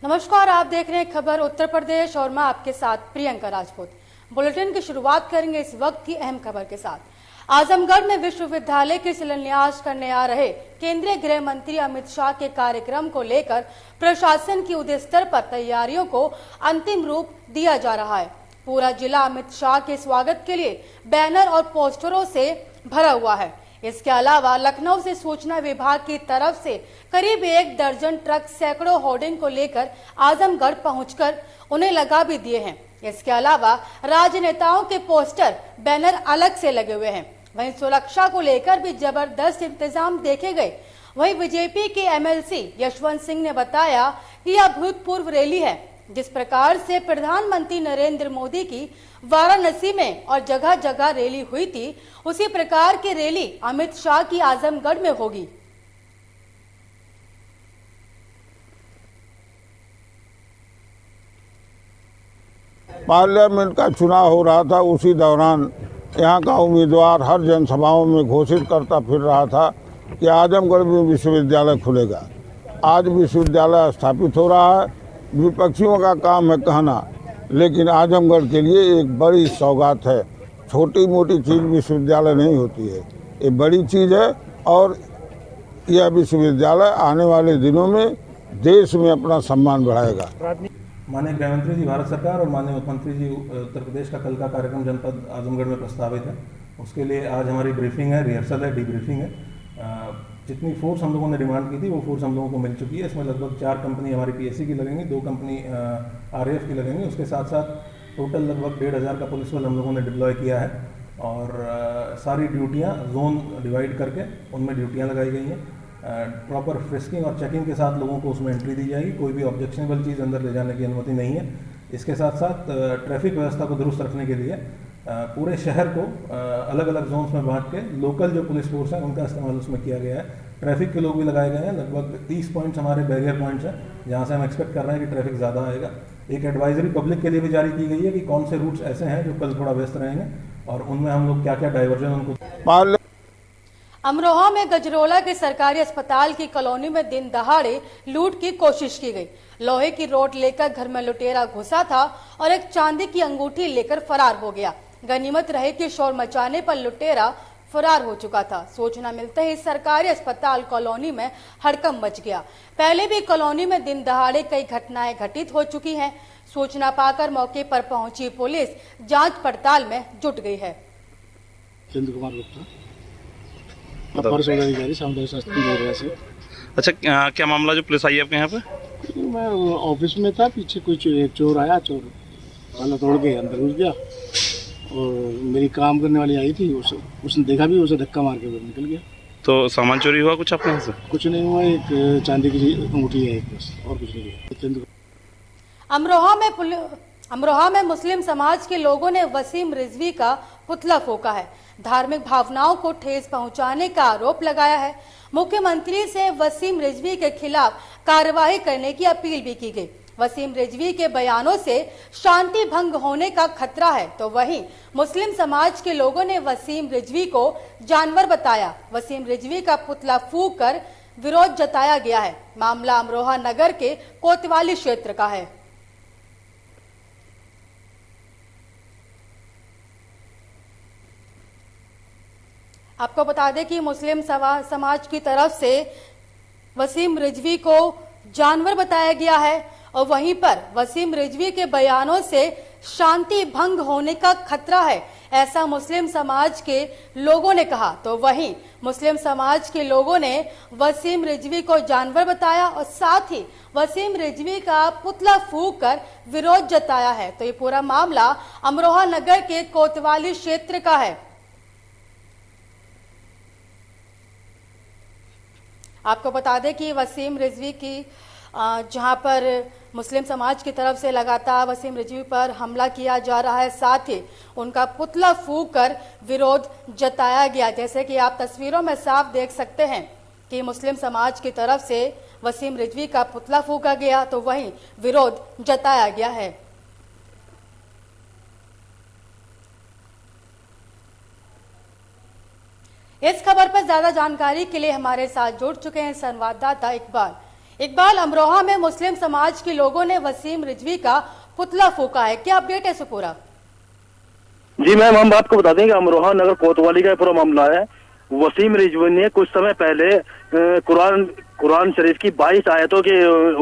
नमस्कार, आप देख रहे हैं खबर उत्तर प्रदेश और मैं आपके साथ प्रियंका राजपूत। बुलेटिन की शुरुआत करेंगे इस वक्त की अहम खबर के साथ। आजमगढ़ में विश्वविद्यालय के शिलान्यास करने आ रहे केंद्रीय गृह मंत्री अमित शाह के कार्यक्रम को लेकर प्रशासन की युद्ध स्तर पर तैयारियों को अंतिम रूप दिया जा रहा है। पूरा जिला अमित शाह के स्वागत के लिए बैनर और पोस्टरों से भरा हुआ है। इसके अलावा लखनऊ से सूचना विभाग की तरफ से करीब 1 दर्जन ट्रक सैकड़ों होर्डिंग को लेकर आजमगढ़ पहुंचकर उन्हें लगा भी दिए हैं। इसके अलावा राजनेताओं के पोस्टर बैनर अलग से लगे हुए हैं। वहीं सुरक्षा को लेकर भी जबरदस्त इंतजाम देखे गए। वहीं बीजेपी के एमएलसी यशवंत सिंह ने बताया कि यह अभूतपूर्व रैली है। जिस प्रकार से प्रधानमंत्री नरेंद्र मोदी की वाराणसी में और जगह जगह रैली हुई थी, उसी प्रकार की रैली अमित शाह की आजमगढ़ में होगी। पार्लियामेंट का चुनाव हो रहा था, उसी दौरान यहाँ का उम्मीदवार हर जनसभाओं में घोषित करता फिर रहा था कि आजमगढ़ में विश्वविद्यालय खुलेगा। आज विश्वविद्यालय स्थापित हो रहा है। विपक्षियों का काम है कहना, लेकिन आजमगढ़ के लिए एक बड़ी सौगात है। छोटी मोटी चीज़ विश्वविद्यालय नहीं होती है, ये बड़ी चीज़ है। और यह विश्वविद्यालय आने वाले दिनों में देश में अपना सम्मान बढ़ाएगा। माननीय गृह मंत्री जी भारत सरकार और माननीय मुख्यमंत्री जी उत्तर प्रदेश का कल का कार्यक्रम जनपद आजमगढ़ में प्रस्तावित है। उसके लिए आज हमारी ब्रीफिंग है, रिहर्सल है, डीब्रीफिंग है। जितनी फोर्स हम लोगों ने डिमांड की थी वो फोर्स हम लोगों को मिल चुकी है। इसमें लगभग 4 कंपनी हमारी पीएससी की लगेंगी, 2 कंपनी आरएएफ की लगेंगी। उसके साथ साथ टोटल लगभग 1,500 का पुलिस बल हम लोगों ने डिप्लॉय किया है और सारी ड्यूटियाँ जोन डिवाइड करके उनमें ड्यूटियाँ लगाई गई हैं। प्रॉपर फ्रिस्किंग और चेकिंग के साथ लोगों को उसमें एंट्री दी जाएगी। कोई भी ऑब्जेक्शनेबल चीज़ अंदर ले जाने की अनुमति नहीं है। इसके साथ साथ ट्रैफिक व्यवस्था को दुरुस्त रखने के लिए पूरे शहर को अलग अलग जोन्स में बांट के लोकल जो पुलिस फोर्स है उनका इस्तेमाल उसमें किया गया है। ट्रैफिक के लोग भी लगाए गए हैं। लगभग 30 पॉइंट्स हमारे बैरियर पॉइंट्स हैं जहाँ से हम एक्सपेक्ट कर रहे हैं कि ट्रैफिक ज़्यादा आएगा। एक एडवाइजरी पब्लिक के लिए भी जारी की गई है कि कौन से रूट्स ऐसे हैं जो कल थोड़ा व्यस्त रहेंगे और उनमें हम लोग क्या क्या डाइवर्जन उनको। अमरोहा में गजरोला के सरकारी अस्पताल की कॉलोनी में दिन दहाड़े लूट की कोशिश की गई। लोहे की रोड लेकर घर में लुटेरा घुसा था और एक चांदी की अंगूठी लेकर फरार हो गया। गनीमत रहे कि शोर मचाने पर लुटेरा फरार हो चुका था। सूचना मिलते ही सरकारी अस्पताल कॉलोनी में हड़कंप मच गया। पहले भी कॉलोनी में दिन दहाड़े कई घटनाएं घटित हो चुकी हैं। सूचना पाकर मौके पर पहुंची पुलिस जांच पड़ताल में जुट गई है। चंद्र कुमार गुप्ता, अधिकारी समुदाय शास्त्री से। अच्छा, क्या मामला जो पुलिस आई है आपके यहाँ पे? मैं ऑफिस में था, पीछे कोई चोर आया, चोर ताला तोड़ के अंदर घुस गया और मेरी काम करने वाली आई थी, उसने देखा भी, उसे धक्का मार के निकल गया। तो सामान चोरी हुआ कुछ आपके यहाँ से? कुछ नहीं हुआ, एक चांदी की अंगूठी है बस, और कुछ नहीं हुआ। अमरोहा में मुस्लिम समाज के लोगों ने वसीम रिजवी का पुतला फूंका है। धार्मिक भावनाओं को ठेस पहुंचाने का आरोप लगाया है। मुख्यमंत्री से वसीम रिजवी के खिलाफ कार्रवाई करने की अपील भी की गई। वसीम रिजवी के बयानों से शांति भंग होने का खतरा है, तो वहीं मुस्लिम समाज के लोगों ने वसीम रिजवी को जानवर बताया। वसीम रिजवी का पुतला फूंक कर विरोध जताया गया है। मामला अमरोहा नगर के कोतवाली क्षेत्र का है। आपको बता दें कि मुस्लिम समाज की तरफ से वसीम रिजवी को जानवर बताया गया है और वहीं पर वसीम रिजवी के बयानों से शांति भंग होने का खतरा है, ऐसा मुस्लिम समाज के लोगों ने कहा। तो वहीं मुस्लिम समाज के लोगों ने वसीम रिजवी को जानवर बताया और साथ ही वसीम रिजवी का पुतला फूंक कर विरोध जताया है। तो ये पूरा मामला अमरोहा नगर के कोतवाली क्षेत्र का है। आपको बता दें कि वसीम रिजवी की जहां पर मुस्लिम समाज की तरफ से लगातार वसीम रिजवी पर हमला किया जा रहा है, साथ ही उनका पुतला फूंक कर विरोध जताया गया। जैसे कि आप तस्वीरों में साफ देख सकते हैं कि मुस्लिम समाज की तरफ से वसीम रिजवी का पुतला फूंका गया, तो वहीं विरोध जताया गया है। इस खबर पर ज्यादा जानकारी के लिए हमारे साथ जुड़ चुके हैं संवाददाता इकबाल। इकबाल, अमरोहा में मुस्लिम समाज के लोगों ने वसीम रिजवी का पुतला फूका है, क्या अपडेट है सुपूरा? जी मैम, हम आपको बता दें कि अमरोहा नगर कोतवाली का पूरा मामला है। वसीम रिजवी ने कुछ समय पहले कुरान शरीफ की 22 आयतों के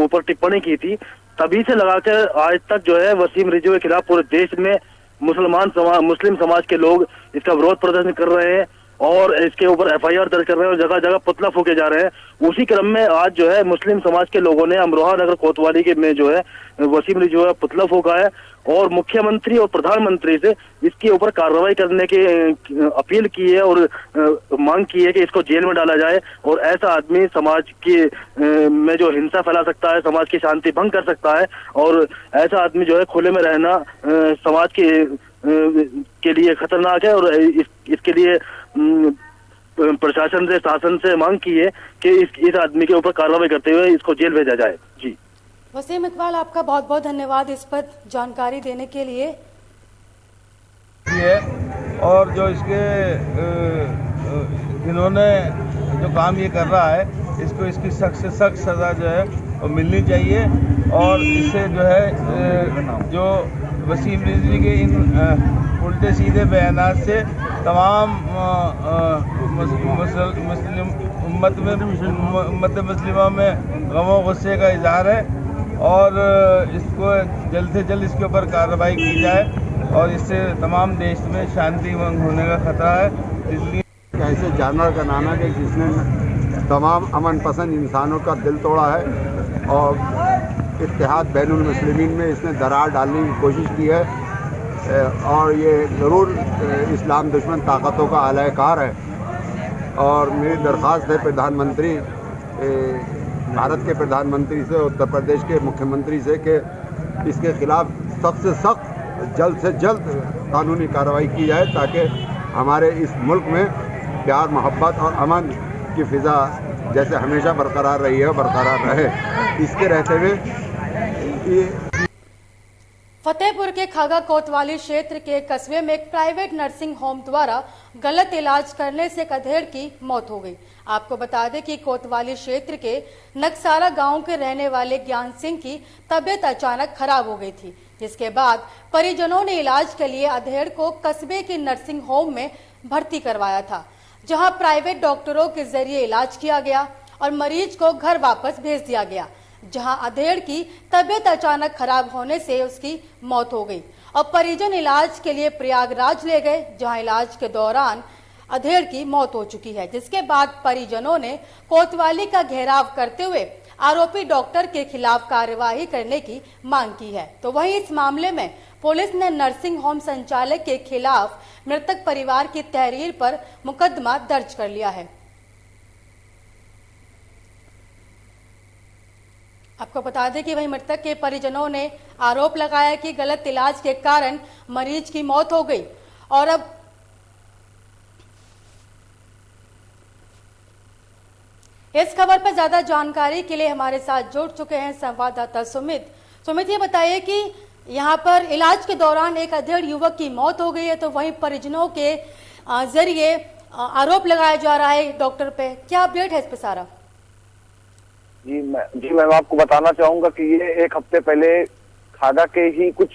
ऊपर टिप्पणी की थी। तभी से लगाकर आज तक जो है वसीम रिजवी के खिलाफ पूरे देश में मुस्लिम समाज के लोग इसका विरोध प्रदर्शन कर रहे हैं और इसके ऊपर FIR दर्ज कर रहे हैं और जगह जगह पुतला फूके जा रहे हैं। उसी क्रम में आज जो है मुस्लिम समाज के लोगों ने अमरोहा नगर कोतवाली के में जो है वसीम रिजवी का पुतला फूका है और मुख्यमंत्री और प्रधानमंत्री से इसके ऊपर कार्रवाई करने की अपील की है और मांग की है कि इसको जेल में डाला जाए। और ऐसा आदमी समाज की में जो हिंसा फैला सकता है, समाज की शांति भंग कर सकता है और ऐसा आदमी जो है खुले में रहना समाज के लिए खतरनाक है और इसके लिए प्रशासन से, शासन से मांग की है कि इस आदमी के ऊपर कार्रवाई करते हुए इसको जेल भेजा जाए। जी वसीम इकबाल, आपका बहुत बहुत धन्यवाद इस पर जानकारी देने के लिए। और जो इसके इन्होंने जो काम ये कर रहा है, इसको इसकी सख्त से सख्त सज़ा जो है वो मिलनी चाहिए और इससे जो है जो वसीम रिजवी के इन उल्टे सीधे बयानात से तमाम मुस्लिम उम्मत मुस्लिमा में गम गुस्से का इजहार है और इसको जल्द से जल्द इसके ऊपर कार्रवाई की जाए और इससे तमाम देश में शांति भंग होने का खतरा है। इसलिए ऐसे जानवर का नाम है कि जिसने तमाम अमन पसंद इंसानों का दिल तोड़ा है और इत्तेहाद बैनुल मुस्लिमीन में इसने दरार डालने की कोशिश की है और ये ज़रूर इस्लाम दुश्मन ताकतों का आलाकार है। और मेरी दरख्वास्त है प्रधानमंत्री, भारत के प्रधानमंत्री से, उत्तर प्रदेश के मुख्यमंत्री से कि इसके खिलाफ सख्त से सख्त जल्द से जल्द कानूनी कार्रवाई की जाए ताकि हमारे इस मुल्क में प्यार, मोहब्बत और अमन की फ़िज़ा जैसे हमेशा बरकरार रही है बरकरार रहे। इसके रहते हुए फतेहपुर के खागा कोतवाली क्षेत्र के कस्बे में एक प्राइवेट नर्सिंग होम द्वारा गलत इलाज करने से एक अधेड़ की मौत हो गई। आपको बता दें कि कोतवाली क्षेत्र के नक्सारा गांव के रहने वाले ज्ञान सिंह की तबीयत अचानक खराब हो गई थी, जिसके बाद परिजनों ने इलाज के लिए अधेड़ को कस्बे के नर्सिंग होम में भर्ती करवाया था, जहां प्राइवेट डॉक्टरों के जरिए इलाज किया गया और मरीज को घर वापस भेज दिया गया, जहां अधेड़ की तबीयत अचानक खराब होने से उसकी मौत हो गई और परिजन इलाज के लिए प्रयागराज ले गए, जहां इलाज के दौरान अधेड़ की मौत हो चुकी है। जिसके बाद परिजनों ने कोतवाली का घेराव करते हुए आरोपी डॉक्टर के खिलाफ कार्यवाही करने की मांग की है। तो वहीं इस मामले में पुलिस ने नर्सिंग होम संचालक के खिलाफ मृतक परिवार की तहरीर पर मुकदमा दर्ज कर लिया है। आपको बता दें कि वहीं मृतक के परिजनों ने आरोप लगाया कि गलत इलाज के कारण मरीज की मौत हो गई और अब इस खबर पर ज्यादा जानकारी के लिए हमारे साथ जुड़ चुके हैं संवाददाता सुमित। सुमित, ये बताइए कि यहाँ पर इलाज के दौरान एक अधेड़ युवक की मौत हो गई है, तो वहीं परिजनों के जरिए आरोप लगाया जा रहा है डॉक्टर पे, क्या अपडेट है इस पे सारा? जी मैं आपको बताना चाहूंगा कि ये एक हफ्ते पहले खागा के ही कुछ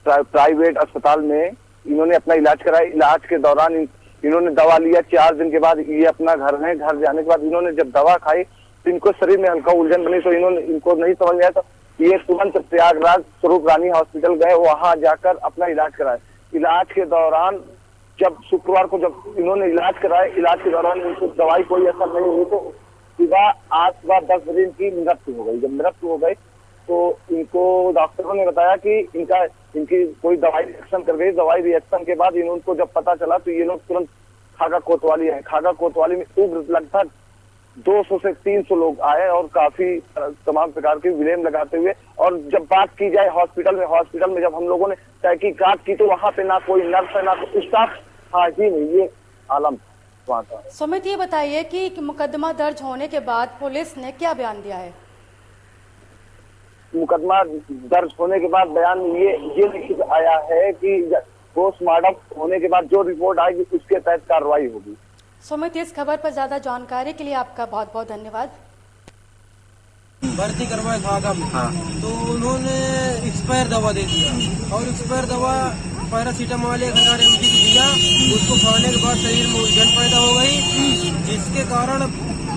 प्राइवेट अस्पताल में इन्होंने अपना इलाज कराया। इलाज के दौरान इन्होंने दवा लिया। 4 दिन के बाद ये अपना घर में, घर जाने के बाद इन्होंने जब दवा खाई तो इनको शरीर में हल्का उलझन बनी, तो इनको नहीं समझ में आया, तो ये तुरंत प्रयागराज स्वरूप रानी हॉस्पिटल गए, वहां जाकर अपना इलाज कराया। इलाज के दौरान जब शुक्रवार को जब इन्होंने इलाज कराया, इलाज के दौरान इनको दवाई कोई असर नहीं हुई, तो आज सुबह 10 बजे इनकी मृत्यु हो गई। जब मृत्यु हो गई तो इनको डॉक्टरों ने बताया कि इनकी कोई दवाई रिएक्शन कर गई। दवाई रिएक्शन के बाद इनको जब पता चला तो ये लोग तुरंत खागा कोतवाली आए। खागा कोतवाली में लगभग 200 से 300 लोग आए और काफी तमाम प्रकार के विलेम लगाते हुए, और जब बात की जाए हॉस्पिटल में जब हम लोगों ने तहकीकात की तो वहां पे ना कोई नर्स है ना कोई स्टाफ था ही नहीं। ये आलम वहाँ का। सुमित, ये बताइए कि मुकदमा दर्ज होने के बाद पुलिस ने क्या बयान दिया है? मुकदमा दर्ज होने के बाद बयान ये लिखित आया है कि पोस्टमार्टम होने के बाद जो रिपोर्ट आएगी उसके तहत कार्रवाई होगी। सुमित, इस खबर पर ज्यादा जानकारी के लिए आपका बहुत बहुत धन्यवाद। भर्ती करवाए खागा में। तो उन्होंने एक्सपायर दवा दे दिया और एक्सपायर दवा पैरासीटामोल 1000 mg की दिया। उसको खाने के बाद शरीर में उलझन पैदा हो गई, जिसके कारण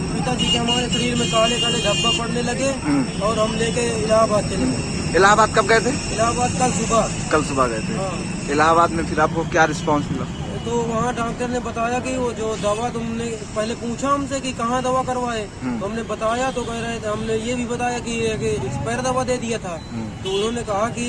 पिताजी के हमारे शरीर में काले काले धब्बा पड़ने लगे और हम लेके इलाहाबाद चले गए। इलाहाबाद कब गए थे? इलाहाबाद कल सुबह गए थे। हाँ। इलाहाबाद में फिर आपको क्या रिस्पांस मिला? तो वहाँ डॉक्टर ने बताया कि वो जो दवा तुमने पहले पूछा हमसे कि कहाँ दवा करवाए, तो हमने बताया तो कह रहे थे, हमने ये भी बताया कि एक्सपायर दवा दे दिया था। तो उन्होंने कहा कि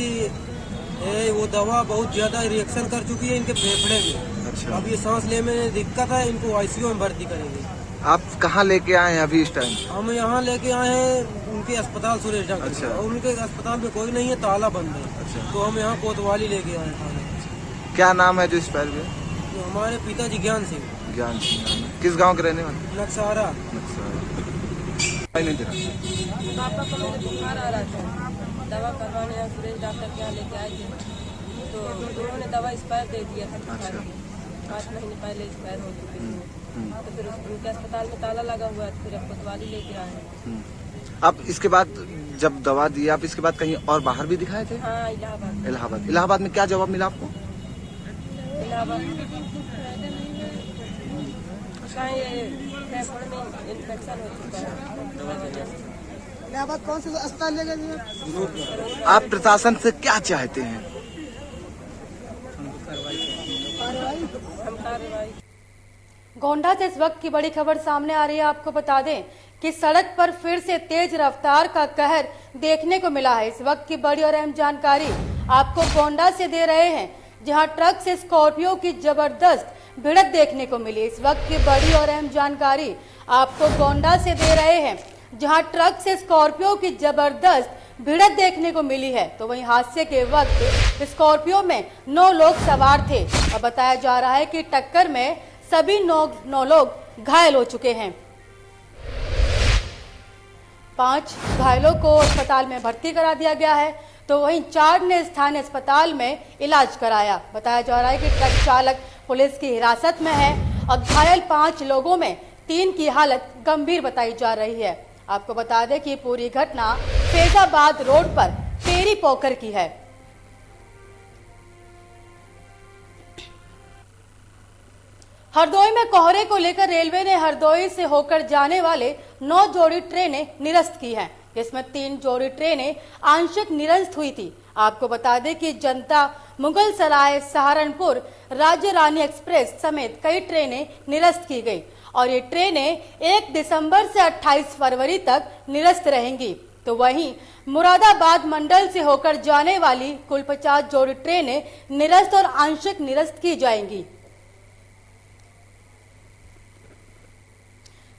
वो दवा बहुत ज्यादा रिएक्शन कर चुकी है इनके फेफड़े में। अच्छा। अब ये सांस लेने में दिक्कत है, इनको आईसीयू में भर्ती करेंगे। आप कहाँ लेके आए हैं अभी इस टाइम? हम यहाँ लेके आए हैं उनके अस्पताल सुरेश डॉक्टर। अच्छा। और उनके अस्पताल में कोई नहीं है, ताला बंद है। अच्छा। तो हम यहाँ कोतवाली लेके आए हैं। क्या नाम है जो एक्सपायर हुए? तो हमारे पिताजी ज्ञान सिंह नाम है। किस गांव के रहने वाले? नक्सारा। पापा को मेरे बुखार आ रहा था, दवा करवाने यहाँ सुरेश डॉक्टर के यहाँ लेके आए थे, तो उन्होंने दवा एक्सपायर दे दिया था। 5 महीने पहले एक्सपायर हो चुकी थी। तो फिर उनके अस्पताल में ताला लगा हुआ है, फिर अब कोतवाली लेके आए। अब इसके बाद जब दवा दी, आप इसके बाद कहीं और बाहर भी दिखाए थे? हाँ, इलाहाबाद। इलाहाबाद में क्या जवाब मिला आपको? इलाहाबाद फेफड़े में इन्फेक्शन हो चुका है। इलाहाबाद कौन से अस्पताल ले गए? आप प्रशासन से क्या चाहते हैं? गोंडा से इस वक्त की बड़ी खबर सामने आ रही है। आपको बता दें कि सड़क पर फिर से तेज रफ्तार का कहर देखने को मिला है। इस वक्त की बड़ी और अहम जानकारी आपको गोंडा से दे रहे हैं, जहां ट्रक से स्कॉर्पियो की जबरदस्त भिड़ंत देखने को मिली। इस वक्त की बड़ी और अहम जानकारी आपको गोंडा से दे रहे हैं, जहां ट्रक से स्कॉर्पियो की जबरदस्त भिड़ंत देखने को मिली है। तो वहीं हादसे के वक्त स्कॉर्पियो में 9 लोग सवार थे और बताया जा रहा है कि टक्कर में सभी 9 लोग घायल हो चुके हैं। 5 घायलों को अस्पताल में भर्ती करा दिया गया है, तो वहीं 4 ने स्थानीय अस्पताल में इलाज कराया। बताया जा रहा है कि ट्रक चालक पुलिस की हिरासत में है और घायल 5 लोगों में 3 की हालत गंभीर बताई जा रही है। आपको बता दें कि पूरी घटना फैजाबाद रोड पर पेरी पोकर की है। हरदोई में कोहरे को लेकर रेलवे ने हरदोई से होकर जाने वाले 9 जोड़ी ट्रेनें निरस्त की हैं, जिसमें 3 जोड़ी ट्रेनें आंशिक निरस्त हुई थी। आपको बता दें कि जनता मुगल सराय सहारनपुर राज्य रानी एक्सप्रेस समेत कई ट्रेनें निरस्त की गई और ये ट्रेनें 1 दिसंबर से 28 फरवरी तक निरस्त रहेंगी। तो वहीं मुरादाबाद मंडल से होकर जाने वाली कुल 50 जोड़ी ट्रेनें निरस्त और आंशिक निरस्त की जाएंगी।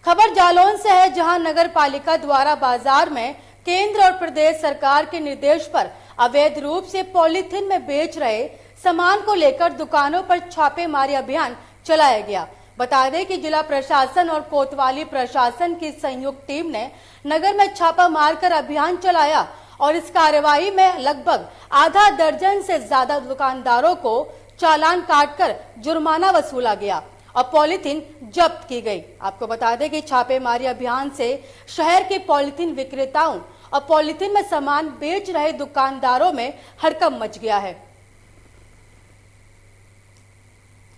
खबर जालौन से है, जहां नगर पालिका द्वारा बाजार में केंद्र और प्रदेश सरकार के निर्देश पर अवैध रूप से पॉलीथिन में बेच रहे सामान को लेकर दुकानों पर छापेमारी अभियान चलाया गया। बता दें कि जिला प्रशासन और कोतवाली प्रशासन की संयुक्त टीम ने नगर में छापा मारकर अभियान चलाया और इस कार्रवाई में लगभग आधा दर्जन से ज्यादा दुकानदारों को चालान काटकर जुर्माना वसूला गया और पॉलीथीन जब्त की गई। आपको बता दें कि छापेमारी अभियान से शहर के पॉलीथीन विक्रेताओं और पॉलीथीन में सामान बेच रहे दुकानदारों में हड़कंप मच गया है।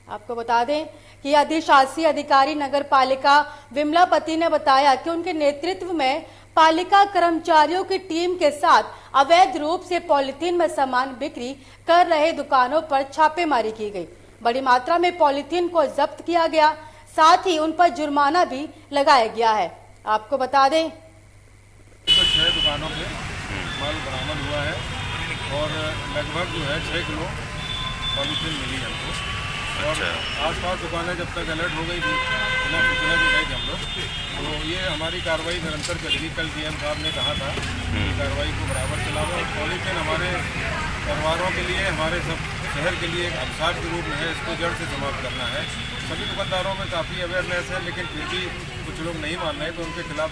आपको बता दें कि अधिशासी अधिकारी नगर पालिका विमलापति ने बताया कि उनके नेतृत्व में पालिका कर्मचारियों की टीम के साथ अवैध रूप से पॉलीथीन में सामान बिक्री कर रहे दुकानों पर छापेमारी की गई। बड़ी मात्रा में पॉलीथीन को जब्त किया गया, साथ ही उन पर जुर्माना भी लगाया गया है। आपको बता दें 6 दुकानों पे माल बरामद हुआ है और लगभग जो है 6 किलो पॉलीथीन मिली हमको। और आसपास दुकानें जब तक अलर्ट हो गई थी, बिना सूचना के गए थे हम लोग, तो ये हमारी कार्रवाई निरंतर चलेगी। कल डीएम साहब ने कहा था कि कार्रवाई को बराबर चलाओ और पॉलीथीन हमारे परिवारों के लिए, हमारे सब शहर के लिए एक अभिशाप के रूप में है, इसको जड़ से समाप्त करना है। सभी दुकानदारों में काफ़ी अवेयरनेस है, लेकिन फिर भी कुछ लोग नहीं मान रहे, तो उनके खिलाफ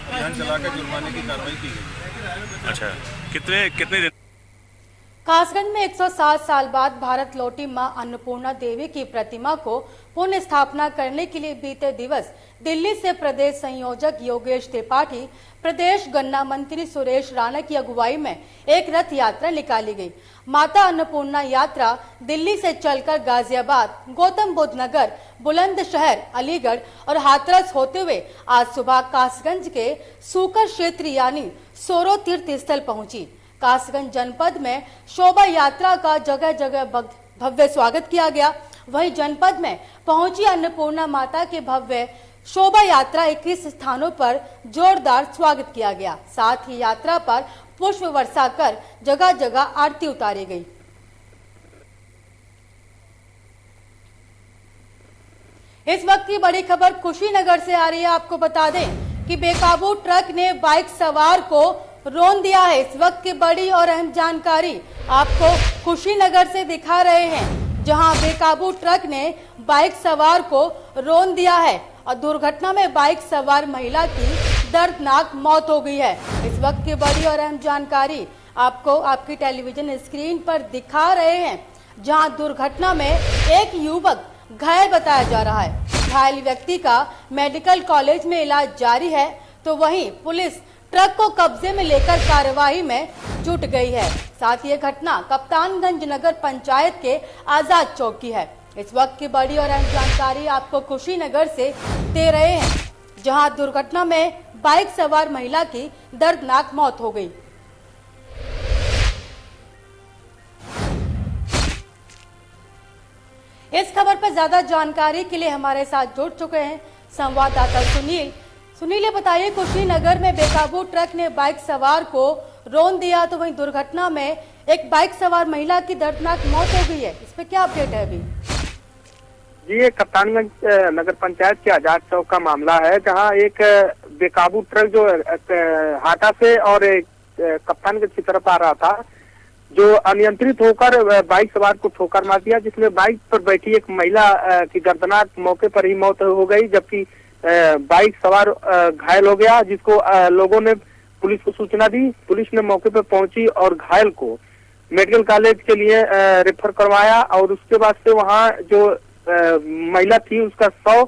अभियान चलाकर जुर्माने की कार्रवाई की गई। अच्छा, कितने दिन? कासगंज में 107 साल बाद भारत लौटी मां अन्नपूर्णा देवी की प्रतिमा को पुनः स्थापना करने के लिए बीते दिवस दिल्ली से प्रदेश संयोजक योगेश त्रिपाठी, प्रदेश गन्ना मंत्री सुरेश राणा की अगुवाई में एक रथ यात्रा निकाली गई। माता अन्नपूर्णा यात्रा दिल्ली से चलकर गाजियाबाद, गौतम बुद्ध नगर, बुलंदशहर, अलीगढ़ और हाथरस होते हुए आज सुबह कासगंज के सूकर क्षेत्र यानी सोरो तीर्थ स्थल पहुंची। कासगंज जनपद में शोभा यात्रा का जगह जगह भव्य स्वागत किया गया। वहीं जनपद में पहुंची अन्नपूर्णा माता के भव्य शोभा यात्रा 21 स्थानों पर जोरदार स्वागत किया गया। साथ ही यात्रा पर पुष्प वर्षा कर जगह जगह आरती उतारी गई। इस वक्त की बड़ी खबर कुशीनगर से आ रही है। आपको बता दें कि बेकाबू ट्रक ने बाइक सवार को रौंद दिया है। इस वक्त की बड़ी और अहम जानकारी आपको कुशीनगर से दिखा रहे हैं, जहां बेकाबू ट्रक ने बाइक सवार को रौंद दिया है और दुर्घटना में बाइक सवार महिला की दर्दनाक मौत हो गई है। इस वक्त की बड़ी और अहम जानकारी आपको आपकी टेलीविजन स्क्रीन पर दिखा रहे हैं, जहां दुर्घटना में एक युवक घायल बताया जा रहा है। घायल व्यक्ति का मेडिकल कॉलेज में इलाज जारी है, तो वहीं पुलिस ट्रक को कब्जे में लेकर कार्रवाई में जुट गई है। साथ ही ये घटना कप्तानगंज नगर पंचायत के आजाद चौक की है। इस वक्त की बड़ी और अहम जानकारी आपको कुशीनगर से दे रहे हैं, जहां दुर्घटना में बाइक सवार महिला की दर्दनाक मौत हो गई। इस खबर पर ज्यादा जानकारी के लिए हमारे साथ जुड़ चुके हैं संवाददाता सुनील। सुनील, ये बताइए, कुशीनगर में बेकाबू ट्रक ने बाइक सवार को रौंद दिया, तो वहीं दुर्घटना में एक बाइक सवार महिला की दर्दनाक मौत हो गई है। इस पे क्या अपडेट है अभी? जी, ये कप्तानगंज नगर पंचायत के आजाद चौक का मामला है, जहां एक बेकाबू ट्रक जो हाटा से और कप्तानगंज की तरफ आ रहा था, जो अनियंत्रित होकर बाइक सवार को ठोकर मार दिया, जिसमें बाइक पर बैठी एक महिला की दर्दनाक मौके पर ही मौत हो गई, जबकि बाइक सवार घायल हो गया, जिसको लोगों ने पुलिस को सूचना दी। पुलिस ने मौके पर पहुंची और घायल को मेडिकल कॉलेज के लिए रेफर करवाया और उसके बाद से वहां जो महिला थी उसका शव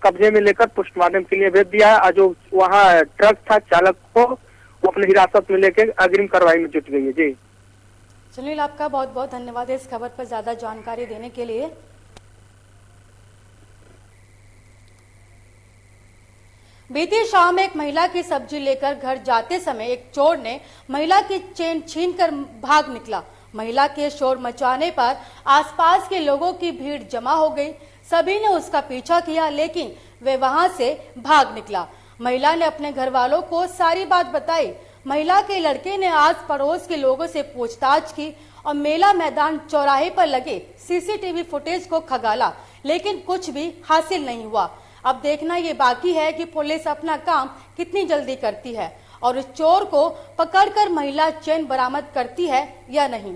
कब्जे में लेकर पोस्टमार्टम के लिए भेज दिया और जो वहां ट्रक था चालक को वो अपने हिरासत में लेकर अग्रिम कार्रवाई में जुट गई है। जी सुनील, आपका बहुत बहुत धन्यवाद इस खबर पर ज्यादा जानकारी देने के लिए। बीती शाम एक महिला की सब्जी लेकर घर जाते समय एक चोर ने महिला की चेन छीनकर भाग निकला। महिला के शोर मचाने पर आसपास के लोगों की भीड़ जमा हो गई। सभी ने उसका पीछा किया, लेकिन वे वहां से भाग निकला। महिला ने अपने घर वालों को सारी बात बताई। महिला के लड़के ने आस पड़ोस के लोगों से पूछताछ की और मेला मैदान चौराहे पर लगे सीसीटीवी फुटेज को खंगाला, लेकिन कुछ भी हासिल नहीं हुआ। अब देखना ये बाकी है कि पुलिस अपना काम कितनी जल्दी करती है और इस चोर को पकड़कर महिला चेन बरामद करती है या नहीं।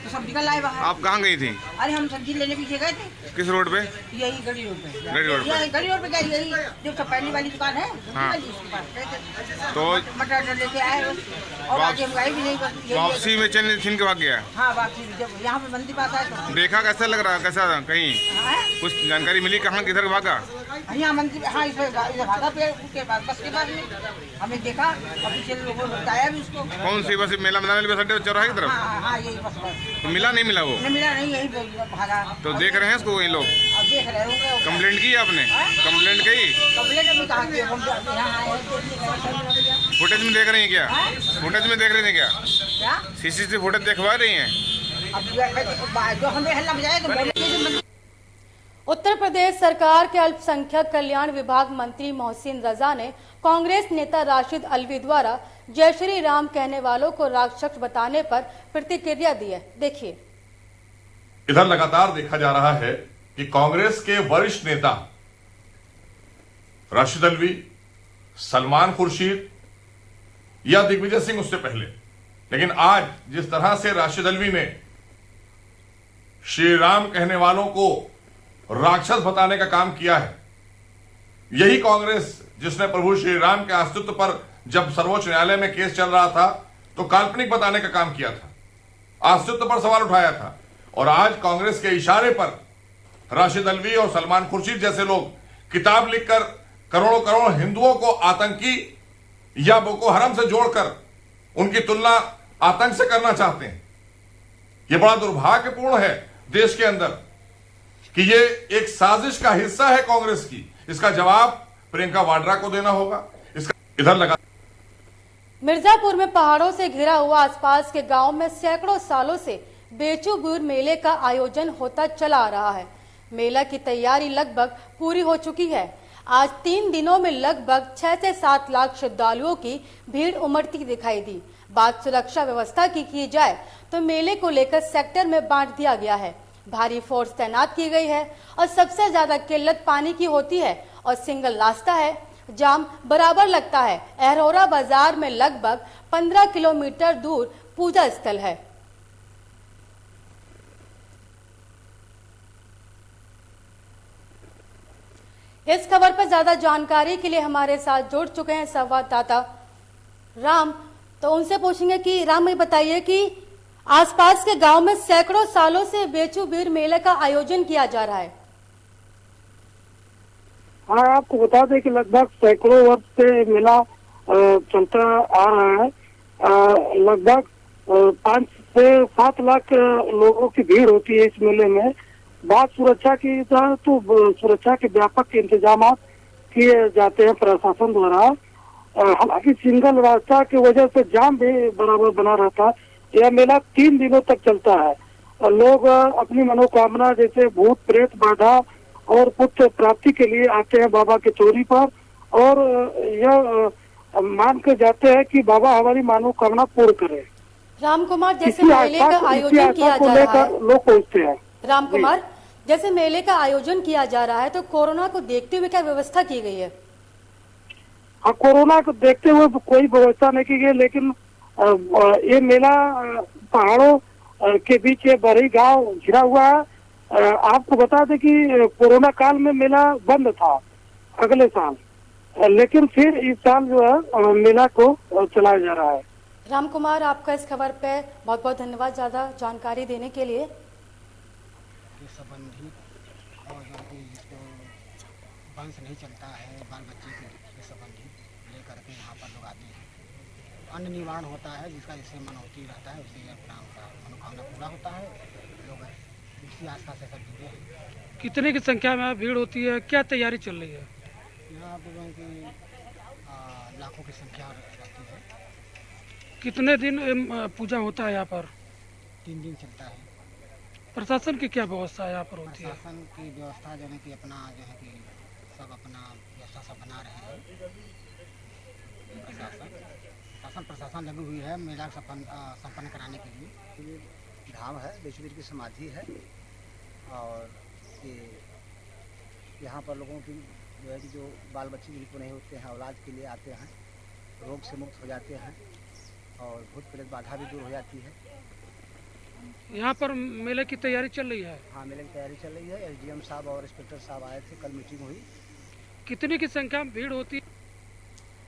तो सब निकल आए बाहर। आप कहाँ गई थी? अरे हम सब्जी लेने पीछे गए थे। किस रोड पे? यही गड़ी रोड पे। गड़ी रोड पे? गड़ी रोड पे गई, यही जो पहली वाली दुकान है। हाँ। तो मटर लेके आए और आगे हम गए भी नहीं। वापसी में चैन छीन के भाग गया? हाँ, वापसी जब यहाँ पे बंदी बात आए तो देखा कैसा लग रहा, कैसा कहीं कुछ जानकारी मिली कहाँ किधर भागा? यहाँ मंदिर, हाँ इस भागा पेड़ के पास, बस के पास में हमें देखा और पीछे लोगों ने बताया भी उसको। कौन सी बस? मेला मैदान वाली बस अड्डे चौराहे की तरफ? हाँ, यही बस। तो मिला नहीं मिला? वो नहीं मिला, नहीं, यही भागा। तो देख रहे हैं इसको वही लोग? देख रहे होंगे। कंप्लेंट की आपने? कंप्लेंट की? कंप्लेंट अभी कहाँ की? हम फुटेज में देख रही हैं क्या? फुटेज में देख रही हैं क्या? सीसीटीवी फुटेज दिखवा रही हैं? जो हमें हल्ला बजाया तो उत्तर प्रदेश सरकार के अल्पसंख्यक कल्याण विभाग मंत्री मोहसिन रजा ने कांग्रेस नेता राशिद अलवी द्वारा जय श्री राम कहने वालों को राक्षस बताने पर प्रतिक्रिया दी है। देखिए। इधर लगातार देखा जा रहा है कि कांग्रेस के वरिष्ठ नेता राशिद अलवी, सलमान खुर्शीद या दिग्विजय सिंह उससे पहले, लेकिन आज जिस तरह से राशिद अलवी ने श्री राम कहने वालों को राक्षस बताने का काम किया है। यही कांग्रेस जिसने प्रभु श्री राम के अस्तित्व पर जब सर्वोच्च न्यायालय में केस चल रहा था तो काल्पनिक बताने का काम किया था, अस्तित्व पर सवाल उठाया था। और आज कांग्रेस के इशारे पर राशिद अल्वी और सलमान खुर्शीद जैसे लोग किताब लिखकर करोड़ों करोड़ हिंदुओं को आतंकी या बोको हराम से जोड़कर उनकी तुलना आतंक से करना चाहते हैं। यह बड़ा दुर्भाग्यपूर्ण है देश के अंदर कि ये एक साजिश का हिस्सा है कांग्रेस की। इसका जवाब प्रियंका वाड्रा को देना होगा। इसका इधर लगा। मिर्जापुर में पहाड़ों से घिरा हुआ आसपास के गांव में सैकड़ों सालों से बेचूबूर मेले का आयोजन होता चला आ रहा है। मेला की तैयारी लगभग पूरी हो चुकी है। आज 3 दिनों में लगभग 6 से 7 लाख श्रद्धालुओं की भीड़ उमड़ती दिखाई दी। बात सुरक्षा व्यवस्था की जाए तो मेले को लेकर सेक्टर में बांट दिया गया है। भारी फोर्स तैनात की गई है और सबसे ज्यादा किल्लत पानी की होती है और सिंगल रास्ता है, जाम बराबर लगता है। अहरोरा बाजार में लगभग 15 किलोमीटर दूर पूजा स्थल है। इस खबर पर ज्यादा जानकारी के लिए हमारे साथ जुड़ चुके हैं संवाददाता राम। तो उनसे पूछेंगे कि राम, ये बताइए कि आसपास के गांव में सैकड़ों सालों से बेचूबीर मेले का आयोजन किया जा रहा है। हाँ, आपको बता दें कि लगभग सैकड़ों वर्ष से मेला चलता आ रहा है। लगभग 5 से 7 लाख लोगों की भीड़ होती है इस मेले में। बात सुरक्षा की जाए तो सुरक्षा के व्यापक इंतजाम किए जाते हैं प्रशासन द्वारा। हालांकि सिंगल रास्ता की वजह से जाम भी बराबर बना रहता है। यह मेला 3 दिनों तक चलता है और लोग अपनी मनोकामना जैसे भूत प्रेत बाधा और पुत्र प्राप्ति के लिए आते हैं बाबा की चोरी पर और यह मान के जाते हैं कि बाबा हमारी मनोकामना पूर्ण करे। राम कुमार, जैसे मेले का आयोजन किया जा रहा है, लोग पहुँचते हैं। राम कुमार, जैसे मेले का आयोजन किया जा रहा है तो कोरोना को देखते हुए क्या व्यवस्था की गई है? हाँ, कोरोना को देखते हुए कोई व्यवस्था नहीं की गई, लेकिन ये मेला पहाड़ों के बीच ये बरही गांव घिरा हुआ है। आपको बता दें कि कोरोना काल में मेला बंद था अगले साल, लेकिन फिर इस साल जो है मेला को चलाया जा रहा है। राम कुमार, आपका इस खबर पे बहुत बहुत धन्यवाद ज्यादा जानकारी देने के लिए। संबंधित और जिसको वंश नहीं चलता है, बाल बच्चे के संबंधित लेकर के यहाँ पर लोग आते हैं। अन्न निवारण होता है, जिसका जैसे मनौती रहता है उसे अपना मनोकामना पूरा होता है। लोग इसी आस्था से सब जुड़े हैं। कितने की संख्या में भीड़ होती है, क्या तैयारी चल रही है? यहाँ पर की लाखों की संख्या रहती है। कितने दिन पूजा होता है यहाँ पर? 3 दिन चलता है। प्रशासन की क्या व्यवस्था यहाँ पर होती है? प्रशासन की व्यवस्था जो है कि अपना जो है कि सब अपना व्यवस्था सब बना रहे हैं। प्रशासन लगी हुई है मेला संपन्न कराने के लिए। धाम है, बेचूबीर की समाधि है और ये यहाँ पर लोगों की जो है कि जो बाल बच्चे जिनको नहीं होते हैं औलाद के लिए आते हैं, रोग से मुक्त हो जाते हैं और भूत प्रेत बाधा भी दूर हो जाती है। यहाँ पर मेले की तैयारी चल रही है? हाँ, मेले की तैयारी चल रही है। एसडीएम साहब और इंस्पेक्टर साहब आए थे, कल मीटिंग हुई। कितने की संख्या में भीड़ होती है?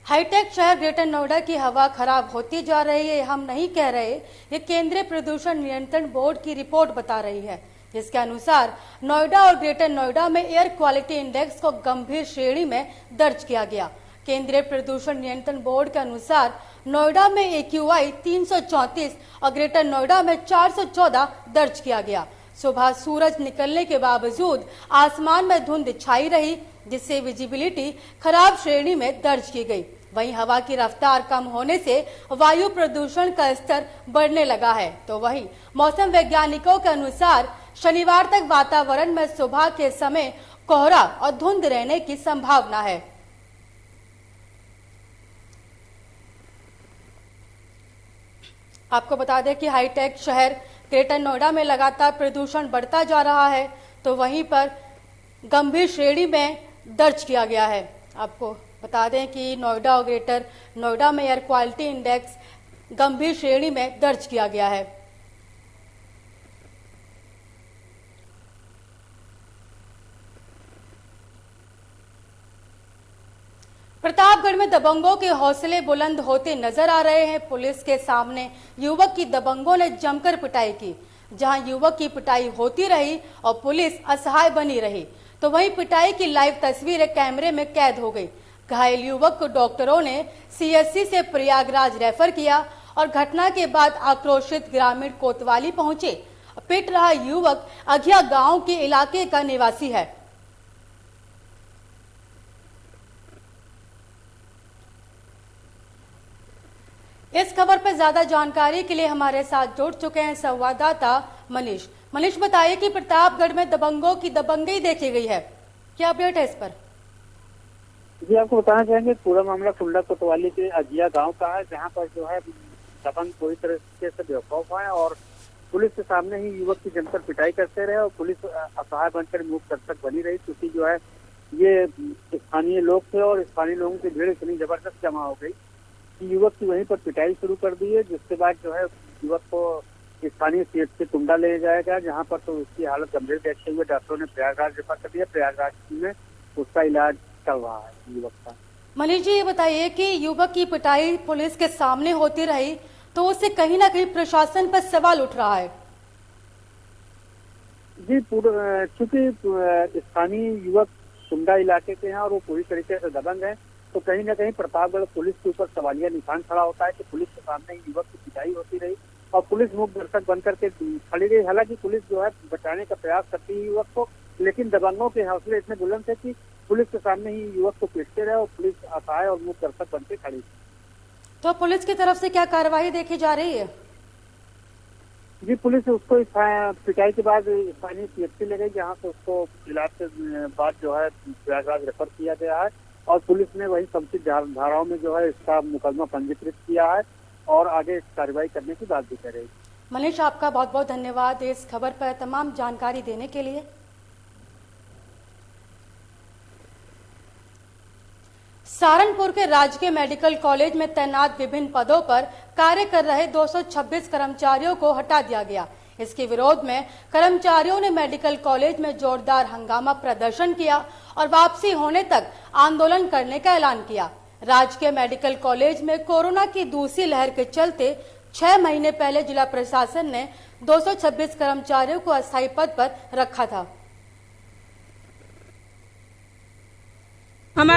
हाईटेक शहर ग्रेटर नोएडा की हवा खराब होती जा रही है, हम नहीं कह रहे। ये केंद्रीय प्रदूषण नियंत्रण बोर्ड की रिपोर्ट बता रही है, जिसके अनुसार नोएडा और ग्रेटर नोएडा में एयर क्वालिटी इंडेक्स को गंभीर श्रेणी में दर्ज किया गया। केंद्रीय प्रदूषण नियंत्रण बोर्ड के अनुसार नोएडा में AQI 334 और ग्रेटर नोएडा में 414 दर्ज किया गया। सुबह सूरज निकलने के बावजूद आसमान में धुंध छाई रही, जिससे विजिबिलिटी खराब श्रेणी में दर्ज की गई। वहीं हवा की रफ्तार कम होने से वायु प्रदूषण का स्तर बढ़ने लगा है। तो वहीं मौसम वैज्ञानिकों के अनुसार शनिवार तक वातावरण में सुबह के समय कोहरा और धुंध रहने की संभावना है। आपको बता दें कि हाईटेक शहर ग्रेटर नोएडा में लगातार प्रदूषण बढ़ता जा रहा है, तो वहीं पर गंभीर श्रेणी में दर्ज किया गया है। आपको बता दें कि नोएडा और ग्रेटर नोएडा में एयर क्वालिटी इंडेक्स गंभीर श्रेणी में दर्ज किया गया है। प्रतापगढ़ में दबंगों के हौसले बुलंद होते नजर आ रहे हैं। पुलिस के सामने युवक की दबंगों ने जमकर पिटाई की। जहां युवक की पिटाई होती रही और पुलिस असहाय बनी रही, तो वहीं पिटाई की लाइव तस्वीरें कैमरे में कैद हो गई। घायल युवक को डॉक्टरों ने सीएससी से प्रयागराज रेफर किया और घटना के बाद आक्रोशित ग्रामीण कोतवाली पहुंचे। पिट रहा युवक अघिया गांव के इलाके का निवासी है। इस खबर पर ज्यादा जानकारी के लिए हमारे साथ जुड़ चुके हैं संवाददाता मनीष। मनीष, बताइए कि प्रतापगढ़ में दबंगों की दबंगई देखी गई है, क्या अपडेट है इस पर? जी, आपको बताना चाहेंगे पूरा मामला कुंडा कोतवाली के अजिया गांव का है, जहां पर जो है दबंग पूरी तरीके से बेवकूफ है और पुलिस के सामने ही युवक की जमकर पिटाई करते रहे और पुलिस असहाय बनकर मूक दर्शक बनी रही, क्योंकि जो है ये स्थानीय लोग थे और स्थानीय लोगों की भीड़ इतनी जबरदस्त जमा हो गई कि युवक की वहीं पर पिटाई शुरू कर दी है। जिसके बाद जो है युवक को स्थानीय सीएचसी कुंडा ले जाया गया, जहाँ पर तो उसकी हालत गंभीर देखते हुए डॉक्टरों ने प्रयागराज रेफर कर दिया। प्रयागराज में उसका इलाज चल रहा है युवक का। मनीष जी, ये बताइए कि युवक की पिटाई पुलिस के सामने होती रही, तो उससे कहीं ना कहीं प्रशासन पर सवाल उठ रहा है। जी, चूंकि स्थानीय युवक कुंडा इलाके के हैं और वो पूरी तरीके से दबंग है, तो कहीं ना कहीं प्रतापगढ़ पुलिस के ऊपर सवालिया निशान खड़ा होता है कि पुलिस के सामने ही युवक की पिटाई होती रही और पुलिस मूक दर्शक बनकर के खड़ी रही। हालांकि पुलिस जो है बचाने का प्रयास करती है युवक को, लेकिन दबंगों के हौसले इतने बुलंद थे कि पुलिस के सामने ही युवक को पीटते रहे और पुलिस असहाय और मूक दर्शक बनकर खड़ी। तो पुलिस की तरफ से क्या कार्रवाई देखी जा रही है? जी, पुलिस उसको पिटाई के बाद स्थानीय सीएचसी ले गई, जहाँ से उसको इलाज के बाद जो है प्रयागराज रेफर किया गया है और पुलिस ने वही संबंधित धाराओं में जो है इसका मुकदमा पंजीकृत किया है और आगे कार्रवाई करने की बात भी करेगी। मनीष, आपका बहुत बहुत धन्यवाद इस खबर पर तमाम जानकारी देने के लिए। सहारनपुर के राजकीय मेडिकल कॉलेज में तैनात विभिन्न पदों पर कार्य कर रहे 226 कर्मचारियों को हटा दिया गया। इसके विरोध में कर्मचारियों ने मेडिकल कॉलेज में जोरदार हंगामा प्रदर्शन किया और वापसी होने तक आंदोलन करने का ऐलान किया। राजकीय मेडिकल कॉलेज में कोरोना की दूसरी लहर के चलते 6 महीने पहले जिला प्रशासन ने 226 कर्मचारियों को अस्थायी पद पर रखा था। हमें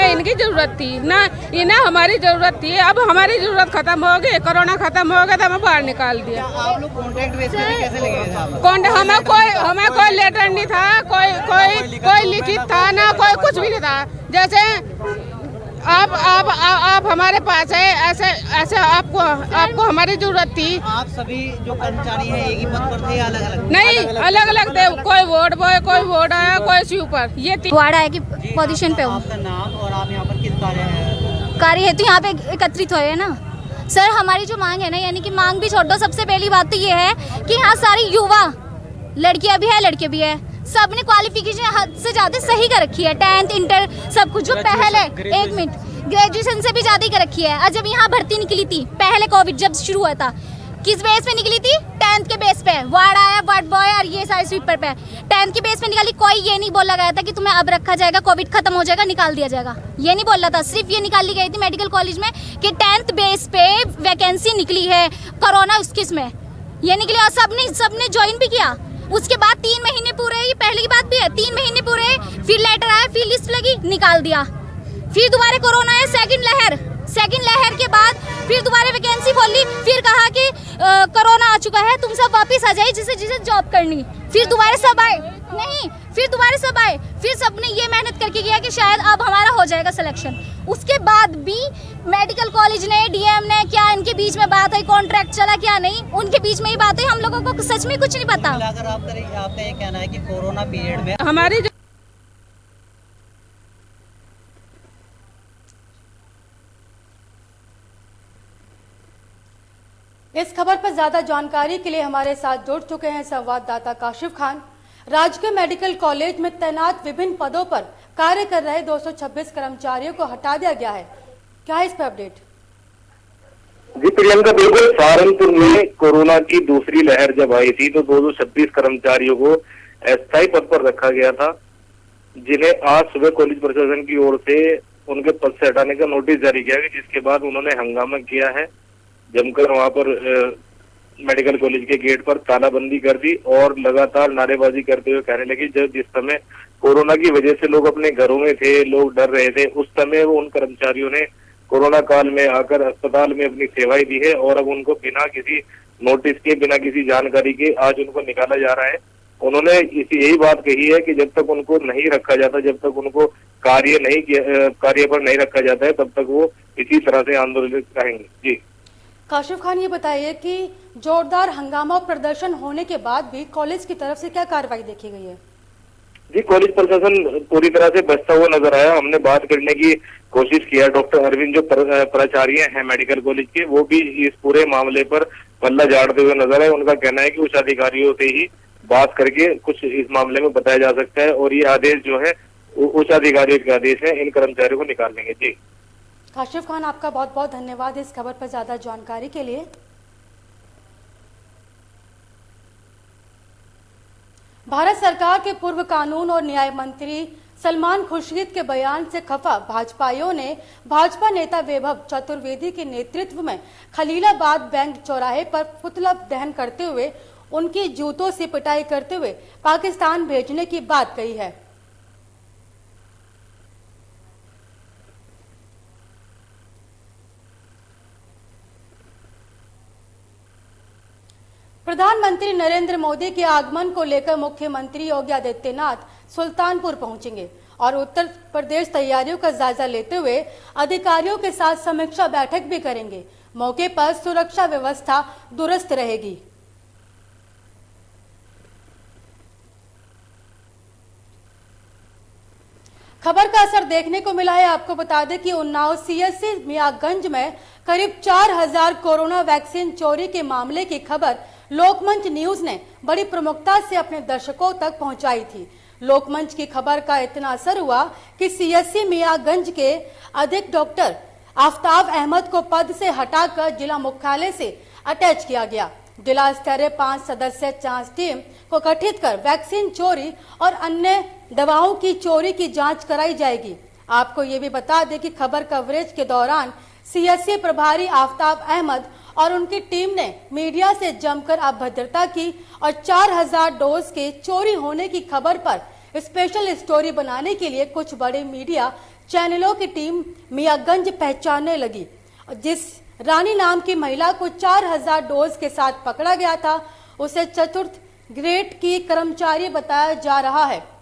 इनकी जरूरत थी ना, ये ना हमारी जरूरत थी। अब हमारी जरूरत खत्म हो गई, कोरोना खत्म हो गया तो हमें बाहर निकाल दिया। आप लोग कॉन्ट्रैक्ट बेस पे कैसे लगे थे? हमें कोई लेटर नहीं था, कोई लिखित था ना, कोई कुछ भी नहीं था। जैसे आप हमारे पास है, ऐसे आपको हमारी जरूरत थी। आप सभी जो कर्मचारी हैं एक ही पद पर थे या अलग अलग? नहीं, अलग अलग थे। कोई वार्ड बॉय, कोई वार्ड आया, कोई स्वीपर, ये वार्ड आया की पोजीशन पे हूँ। आपका नाम और आप यहाँ पर किस कार्य हेतु यहाँ पे एकत्रित हुए हैं ना सर। हमारी जो मांग है ना, यानी कि मांग भी छोड़ दो, सबसे पहली बात तो ये है कि यहाँ सारी युवा लड़कियां भी है लड़के भी है, सबने क्वालिफिकेशन हद से ज्यादा सही कर रखी है। 10th इंटर सब कुछ जो पहले 1 मिनट ग्रेजुएशन से भी ज्यादा कर रखी है। और जब यहाँ भर्ती निकली थी पहले कोविड जब शुरू हुआ था, किस बेस पे निकली थी? 10th के बेस पे। वार्ड आया, वार्ड बॉय और ये सारे स्वीपर पे 10th के बेस पे निकाली। कोई ये नहीं बोला गया था कि तुम्हें अब रखा जाएगा, कोविड खत्म हो जाएगा निकाल दिया जाएगा, ये नहीं बोला था। सिर्फ ये निकाली गई थी मेडिकल कॉलेज में कि 10th बेस पे वैकेंसी निकली है कोरोना उसकिस में, ये निकली और सबने ज्वाइन भी किया। उसके बाद 3 महीने पूरे, ये पहले की बात भी है, 3 महीने पूरे, फिर लेटर आया, फिर लिस्ट लगी, निकाल दिया। फिर दोबारा कोरोना है, सेकंड लहर के बाद फिर दोबारा वैकेंसी खोली, फिर कहा कि कोरोना आ चुका है, तुम सब वापस आ जाइए जिसे जॉब करनी। फिर दोबारा सब आए, नहीं, फिर दोबारा सब आए, फिर सबने ये मेहनत करके किया कि शायद अब हमारा हो जाएगा सिलेक्शन। उसके बाद भी मेडिकल कॉलेज ने, डीएम ने, क्या इनके बीच में बात हुई, कॉन्ट्रैक्ट चला क्या नहीं, उनके बीच में ही बात हुई। हम लोगों को सच में कुछ नहीं पता। अगर आपका ये कहना है कि कोरोना पीरियड में हमारी इस खबर पर ज्यादा जानकारी के लिए हमारे साथ जुड़ चुके हैं संवाददाता काशिफ खान। राजकीय मेडिकल कॉलेज में तैनात विभिन्न पदों पर कार्य कर रहे 226 कर्मचारियों को हटा दिया गया है, क्या है इस पर अपडेट? जी प्रियंका, बिल्कुल सहारनपुर में कोरोना की दूसरी लहर जब आई थी तो 226 कर्मचारियों को अस्थायी पद पर रखा गया था, जिन्हें आज सुबह कॉलेज प्रशासन की ओर से उनके पद से हटाने का नोटिस जारी किया गया, जिसके बाद उन्होंने हंगामा किया है, जमकर वहां पर मेडिकल कॉलेज के गेट पर तालाबंदी कर दी और लगातार नारेबाजी करते हुए कहने लगी। जिस समय कोरोना की वजह से लोग अपने घरों में थे, लोग डर रहे थे, उस समय वो उन कर्मचारियों ने कोरोना काल में आकर अस्पताल में अपनी सेवाएं दी है और अब उनको बिना किसी नोटिस के, बिना किसी जानकारी के आज उनको निकाला जा रहा है। उन्होंने यही बात कही है कि जब तक उनको नहीं रखा जाता, जब तक उनको कार्य पर नहीं रखा जाता है, तब तक वो इसी तरह से आंदोलित रहेंगे। जी काशिफ खान, ये बताइए कि जोरदार हंगामा और प्रदर्शन होने के बाद भी कॉलेज की तरफ से क्या कार्रवाई देखी गई है? जी, कॉलेज प्रशासन पूरी तरह से बचता हुआ नजर आया। हमने बात करने की कोशिश किया। डॉक्टर अरविंद जो प्राचार्य हैं मेडिकल कॉलेज के, वो भी इस पूरे मामले पर पल्ला झाड़ते हुए नजर आए। उनका कहना है कि उच्च अधिकारियों से ही बात करके कुछ इस मामले में बताया जा सकता है और ये आदेश जो है उच्च अधिकारियों के आदेश है, इन कर्मचारियों को निकाल देंगे। जी काशिफ खान, आपका बहुत बहुत धन्यवाद इस खबर पर ज्यादा जानकारी के लिए। भारत सरकार के पूर्व कानून और न्याय मंत्री सलमान खुर्शीद के बयान से खफा भाजपाइयों ने भाजपा नेता वैभव चतुर्वेदी के नेतृत्व में खलीलाबाद बैंक चौराहे पर पुतला दहन करते हुए उनकी जूतों से पिटाई करते हुए पाकिस्तान भेजने की बात कही है। प्रधानमंत्री नरेंद्र मोदी के आगमन को लेकर मुख्यमंत्री योगी आदित्यनाथ सुल्तानपुर पहुंचेंगे और उत्तर प्रदेश तैयारियों का जायजा लेते हुए अधिकारियों के साथ समीक्षा बैठक भी करेंगे। मौके पर सुरक्षा व्यवस्था दुरुस्त रहेगी। खबर का असर देखने को मिला है। आपको बता दें कि उन्नाव सीएससी मियागंज में करीब 4000 कोरोना वैक्सीन चोरी के मामले की खबर लोकमंच न्यूज ने बड़ी प्रमुखता से अपने दर्शकों तक पहुंचाई थी। लोकमंच की खबर का इतना असर हुआ कि सीएससी मियागंज के अध्यक्ष डॉक्टर आफ्ताब अहमद को पद से हटाकर जिला मुख्यालय से अटैच किया गया। जिला स्तरीय 5 सदस्यीय जांच टीम को गठित कर वैक्सीन चोरी और अन्य दवाओं की चोरी की जांच कराई जाएगी। आपको ये भी बता दें कि खबर कवरेज के दौरान सीएससी प्रभारी आफ्ताब अहमद और उनकी टीम ने मीडिया से जमकर अभद्रता की और 4000 डोज के चोरी होने की खबर पर स्पेशल स्टोरी बनाने के लिए कुछ बड़े मीडिया चैनलों की टीम मियागंज पहचानने लगी। जिस रानी नाम की महिला को 4000 डोज के साथ पकड़ा गया था, उसे चतुर्थ ग्रेड की कर्मचारी बताया जा रहा है।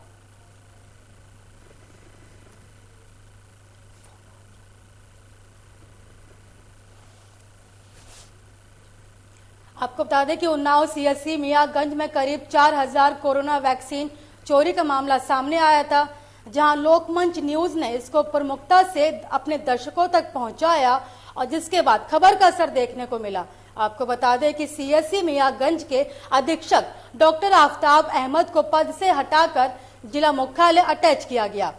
आपको बता दें कि उन्नाव सीएससी मियागंज में करीब 4000 कोरोना वैक्सीन चोरी का मामला सामने आया था, जहां लोकमंच न्यूज ने इसको प्रमुखता से अपने दर्शकों तक पहुंचाया और जिसके बाद खबर का असर देखने को मिला। आपको बता दें कि सीएससी मियागंज के अधीक्षक डॉक्टर आफ्ताब अहमद को पद से हटाकर जिला मुख्यालय अटैच किया गया।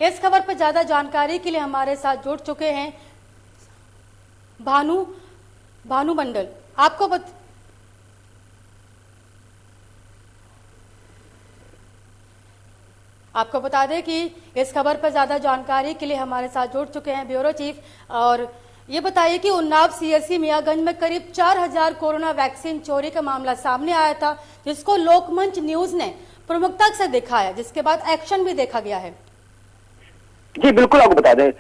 इस खबर पर ज्यादा जानकारी के लिए हमारे साथ जुड़ चुके हैं भानु मंडल। आपको बता दें कि इस खबर पर ज्यादा जानकारी के लिए हमारे साथ जुड़ चुके हैं ब्यूरो चीफ। और ये बताइए कि उन्नाव सीएससी मियागंज में करीब 4000 कोरोना वैक्सीन चोरी का मामला सामने आया था, जिसको लोकमंच न्यूज ने प्रमुखता से दिखाया, जिसके बाद एक्शन भी देखा गया है। जी बिल्कुल, आपको बता दें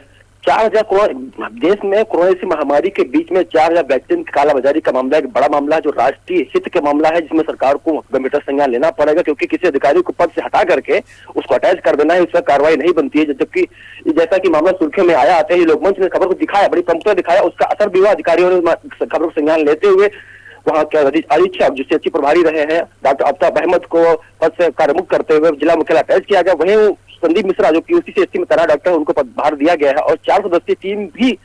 4000 देश में कोरोना की महामारी के बीच में 4000 वैक्सीन की कालाबाजारी का मामला एक बड़ा मामला है, जो राष्ट्रीय हित के मामला है, जिसमें सरकार को गंभीरता संज्ञान लेना पड़ेगा, क्योंकि किसी अधिकारी को पद से हटा करके उसको अटैच कर देना है, उस पर कार्रवाई नहीं बनती है। जबकि जैसा कि मामला सुर्खियों में आया आते ही लोकमंच ने खबर को दिखाया, बड़ी प्रमुखता दिखाया, उसका असर भी हुआ। अधिकारियों ने खबर को संज्ञान लेते हुए वहाँ के अधीक्षक जो सीएससी प्रभारी रहे हैं डॉक्टर आफ्ताब अहमद को पद से कार्यमुक्त करते हुए जिला मुख्यालय अटैच किया गया। वहीं संदीप मिश्रा जो कि उसी सीएससी में तैनात डॉक्टर है, उनको पदभार दिया गया है और 4 सदस्यीय टीम भी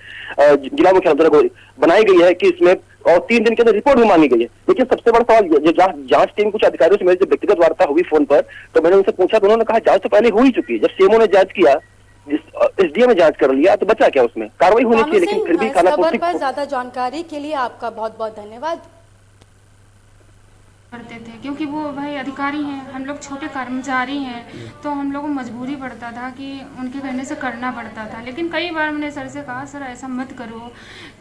जिला मुख्यालय को बनाई गई है कि इसमें और 3 दिन के अंदर रिपोर्ट भी मांगी गई है। लेकिन सबसे बड़ा सवाल, जांच टीम कुछ अधिकारियों से मेरी व्यक्तिगत वार्ता हुई फोन पर, तो मैंने उनसे पूछा तो उन्होंने कहा जांच तो पहले हो ही चुकी है। जब सीएमओ ने जांच किया एसडीएम ने जांच कर लिया तो बचा क्या, उसमें कार्रवाई होनी चाहिए, लेकिन फिर भी इस खाना खबर पर ज्यादा जानकारी के लिए आपका बहुत बहुत धन्यवाद। करते थे क्योंकि वो भाई अधिकारी हैं, हम लोग छोटे कर्मचारी हैं, तो हम लोग को मजबूरी पड़ता था कि उनके कहने से करना पड़ता था। लेकिन कई बार मैंने सर से कहा सर ऐसा मत करो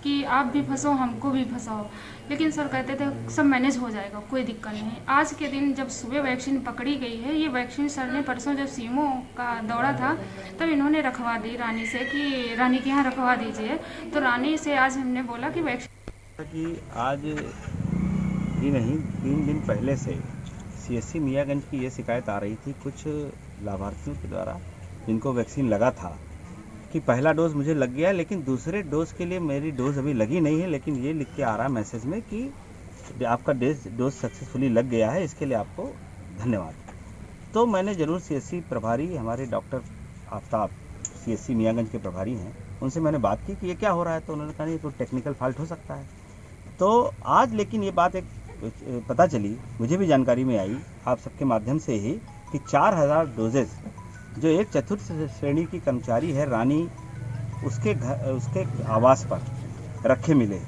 कि आप भी फंसो हमको भी फंसाओ, लेकिन सर कहते थे सब मैनेज हो जाएगा, कोई दिक्कत नहीं। आज के दिन जब सुबह वैक्सीन पकड़ी गई है, ये वैक्सीन सर ने परसों जब सीएमओ का दौरा था तब इन्होंने रखवा दी रानी से कि रानी के यहाँ रखवा दीजिए, तो रानी से आज हमने बोला कि वैक्सीन कि आज ही नहीं 3 दिन पहले से सीएससी मियाँगंज की ये शिकायत आ रही थी कुछ लाभार्थियों के द्वारा जिनको वैक्सीन लगा था कि पहला डोज मुझे लग गया है, लेकिन दूसरे डोज के लिए मेरी डोज अभी लगी नहीं है, लेकिन ये लिख के आ रहा है मैसेज में कि आपका डोज सक्सेसफुली लग गया है, इसके लिए आपको धन्यवाद। तो मैंने ज़रूर सीएससी प्रभारी हमारे डॉक्टर आफ्ताब सीएससी मियाँगंज के प्रभारी हैं, उनसे मैंने बात की कि ये क्या हो रहा है, तो उन्होंने कहा ये तो टेक्निकल फॉल्ट हो सकता है। तो आज लेकिन ये बात एक पता चली, मुझे भी जानकारी में आई आप सबके माध्यम से ही कि 4000 डोजेज जो एक चतुर्थ श्रेणी की कर्मचारी है रानी उसके आवास पर रखे मिले।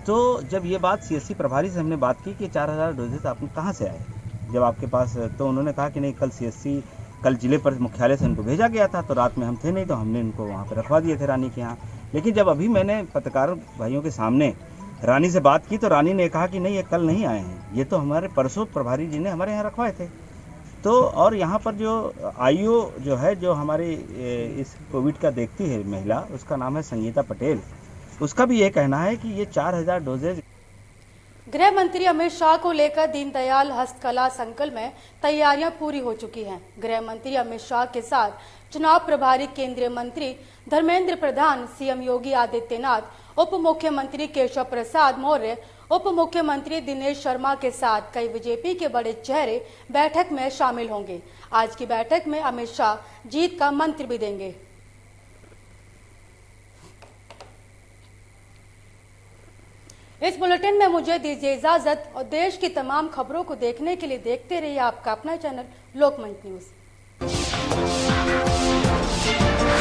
तो जब ये बात सीएससी प्रभारी से हमने बात की कि 4000 डोजेज आपने कहाँ से आए जब आपके पास, तो उन्होंने कहा कि नहीं कल जिले पर मुख्यालय से उनको भेजा गया था, तो रात में हम थे नहीं तो हमने उनको वहाँ पर रखवा दिए थे रानी के यहाँ। लेकिन जब अभी मैंने पत्रकार भाइयों के सामने रानी से बात की तो रानी ने कहा कि नहीं ये कल नहीं आए हैं, ये तो हमारे परसों प्रभारी जी ने हमारे यहाँ रखवाए थे। तो और यहाँ पर जो आईओ जो है जो हमारे इस कोविड का देखती है महिला, उसका नाम है संगीता पटेल, उसका भी ये कहना है कि ये 4000 डोजेज। गृह मंत्री अमित शाह को लेकर दीनदयाल हस्तकला संकुल में तैयारियां पूरी हो चुकी हैं। गृह मंत्री अमित शाह के साथ चुनाव प्रभारी केंद्रीय मंत्री धर्मेंद्र प्रधान, सीएम योगी आदित्यनाथ, उप मुख्यमंत्री केशव प्रसाद मौर्य, उप मुख्यमंत्री दिनेश शर्मा के साथ कई बीजेपी के बड़े चेहरे बैठक में शामिल होंगे। आज की बैठक में अमित शाह जीत का मंत्र भी देंगे। इस बुलेटिन में मुझे दीजिए इजाजत और देश की तमाम खबरों को देखने के लिए देखते रहिए आपका अपना चैनल लोकमंच न्यूज।